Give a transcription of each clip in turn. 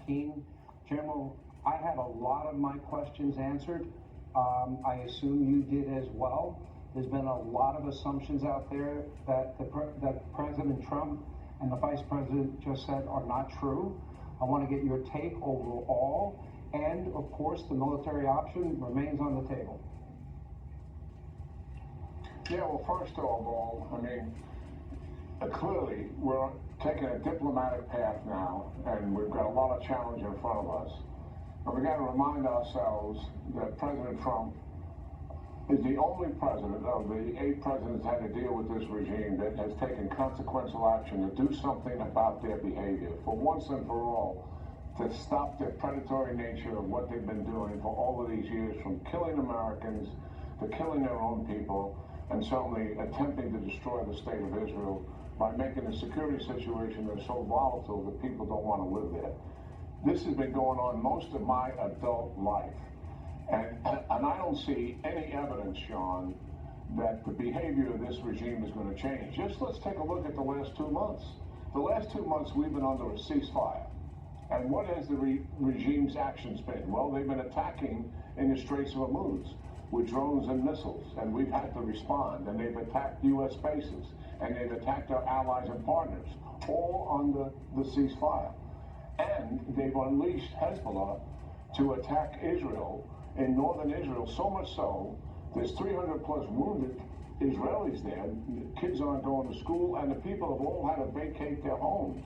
Keene. General, I had a lot of my questions answered. I assume you did as well. There's been a lot of assumptions out there that that President Trump and the Vice President just said are not true. I want to get your take overall, and of course, the military option remains on the table. Yeah, well, first of all, I mean, clearly we're taking a diplomatic path now, and we've got a lot of challenge in front of us. But we got to remind ourselves that President Trump is the only president of the 8 presidents had to deal with this regime that has taken consequential action to do something about their behavior for once and for all, to stop the predatory nature of what they've been doing for all of these years, from killing Americans to killing their own people, and certainly attempting to destroy the state of Israel by making the security situation that's so volatile that people don't want to live there. This has been going on most of my adult life. And I don't see any evidence, Sean, that the behavior of this regime is going to change. Just let's take a look at the last 2 months. The last 2 months we've been under a ceasefire. And what has the regime's actions been? Well, they've been attacking in the Straits of Hormuz with drones and missiles, and we've had to respond. And they've attacked U.S. bases, and they've attacked our allies and partners, all under the ceasefire. And they've unleashed Hezbollah to attack Israel in northern Israel, so much so there's 300 plus wounded Israelis there. Kids aren't going to school, and the people have all had to vacate their homes.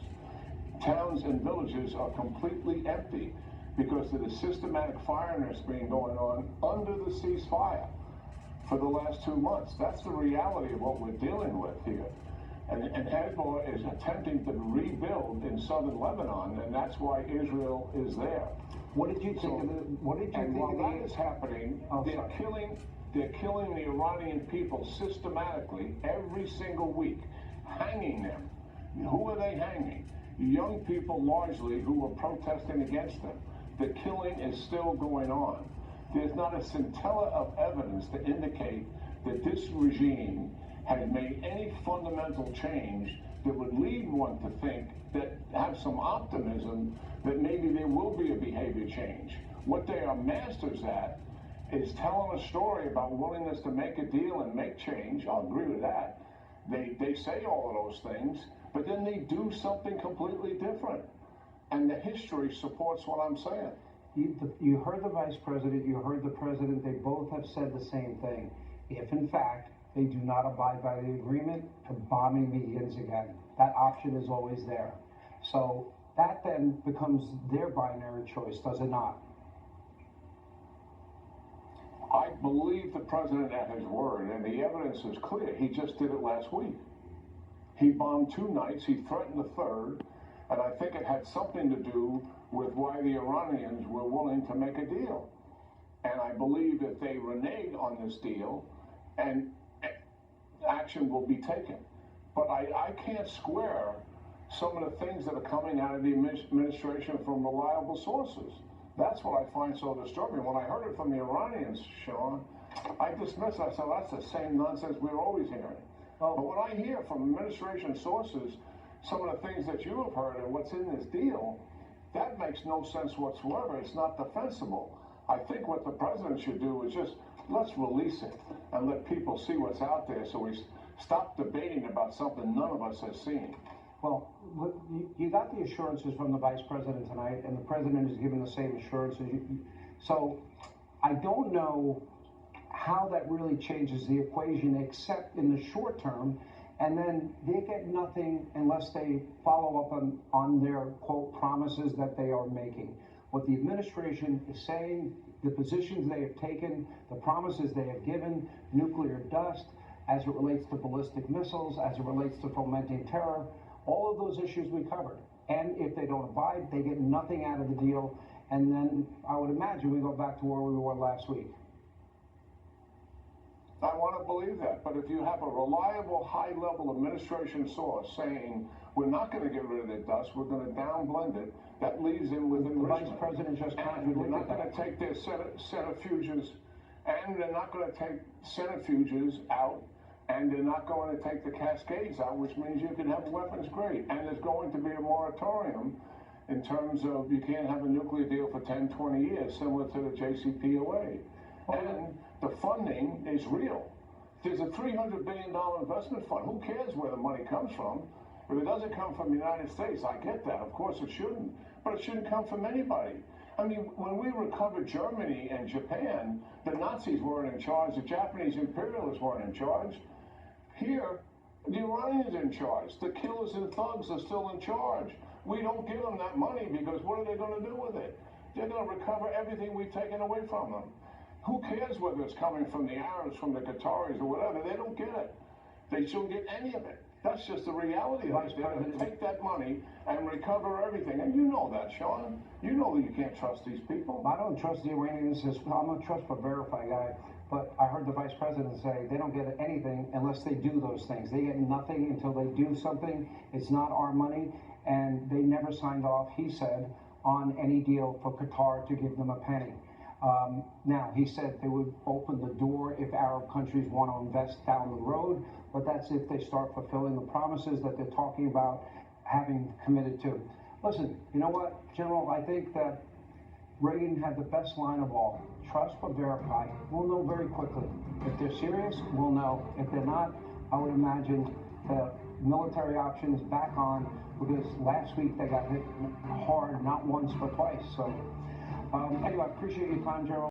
Towns and villages are completely empty because of the systematic firing that's been going on under the ceasefire for the last 2 months. That's the reality of what we're dealing with here. And Hezbollah is attempting to rebuild in southern Lebanon, and that's why Israel is there. What did you think of the? What did you think while of that is happening, they're killing the Iranian people systematically every single week, hanging them. Who are they hanging? Young people largely who are protesting against them. The killing is still going on. There's not a scintilla of evidence to indicate that this regime has made any fundamental change that would lead one to think that have some optimism that maybe there will be a behavior change. What they are masters at is telling a story about willingness to make a deal and make change. I'll agree with that. They say all of those things, but then they do something completely different. And the history supports what I'm saying. You heard the Vice President, you heard the President, they both have said the same thing. If in fact they do not abide by the agreement, the bombing begins again. That option is always there. So that then becomes their binary choice, does it not? I believe the President at his word, and the evidence is clear. He just did it last week. He bombed 2 nights, he threatened the third, and I think it had something to do with why the Iranians were willing to make a deal. And I believe that they renege on this deal, and action will be taken. But I can't square some of the things that are coming out of the administration from reliable sources. That's what I find so disturbing. When I heard it from the Iranians, Sean, I dismissed it. I said, that's the same nonsense we're always hearing. But when I hear from administration sources some of the things that you have heard and what's in this deal, that makes no sense whatsoever. It's not defensible. I think what the President should do is just let's release it and let people see what's out there so we stop debating about something none of us has seen. Well, you got the assurances from the Vice President tonight, and the President is giving the same assurances. So I don't know how that really changes the equation, except in the short term, and then they get nothing unless they follow up on their, quote, promises that they are making. What the administration is saying, the positions they have taken, the promises they have given, nuclear dust, as it relates to ballistic missiles, as it relates to fomenting terror, all of those issues we covered. And if they don't abide, they get nothing out of the deal. And then I would imagine we go back to where we were last week. I want to believe that, but if you have a reliable, high-level administration source saying we're not going to get rid of the dust, we're going to downblend it, that leaves them with enrichment. The Vice President just contradicted that. We're not going to take their centrifuges, and they're not going to take centrifuges out, and they're not going to take the cascades out, which means you can have weapons grade. And there's going to be a moratorium in terms of you can't have a nuclear deal for 10, 20 years, similar to the JCPOA. And the funding is real. There's a $300 billion investment fund. Who cares where the money comes from? If it doesn't come from the United States, I get that. Of course it shouldn't. But it shouldn't come from anybody. I mean, when we recovered Germany and Japan, the Nazis weren't in charge, the Japanese imperialists weren't in charge. Here, the Iranians are in charge. The killers and thugs are still in charge. We don't give them that money because what are they going to do with it? They're going to recover everything we've taken away from them. Who cares whether it's coming from the Arabs, from the Qataris, or whatever? They don't get it. They shouldn't get any of it. That's just the reality of it. They're going to take that money and recover everything. And you know that, Sean. You know that you can't trust these people. I don't trust the Iranians. I'm a trust but verify guy. But I heard the vice president say they don't get anything unless they do those things. They get nothing until they do something. It's not our money. And they never signed off, he said, on any deal for Qatar to give them a penny. Now, he said they would open the door if Arab countries want to invest down the road, but that's if they start fulfilling the promises that they're talking about having committed to. Listen, you know what, General, I think that Reagan had the best line of all. Trust but verify. We'll know very quickly. If they're serious, we'll know. If they're not, I would imagine the military option is back on, because last week they got hit hard, not once but twice. So anyway, I appreciate your time, General.